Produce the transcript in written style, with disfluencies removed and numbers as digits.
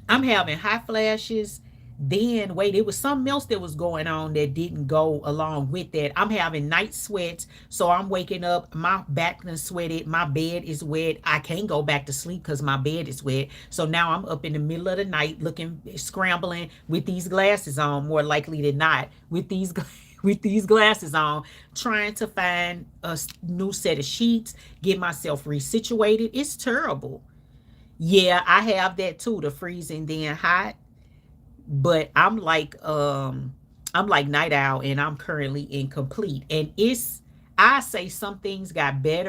I'm having hot flashes. Then wait, it was something else that was going on that didn't go along with that. I'm having night sweats, so I'm waking up, my back is sweated, my bed is wet. I can't go back to sleep because my bed is wet. So now I'm up in the middle of the night looking, scrambling with these glasses on, more likely than not, with these with these glasses on, trying to find a new set of sheets, get myself resituated. It's terrible. Yeah, I have that too, the freezing then hot. But I'm like night owl and I'm currently incomplete. And it's, I say some things got better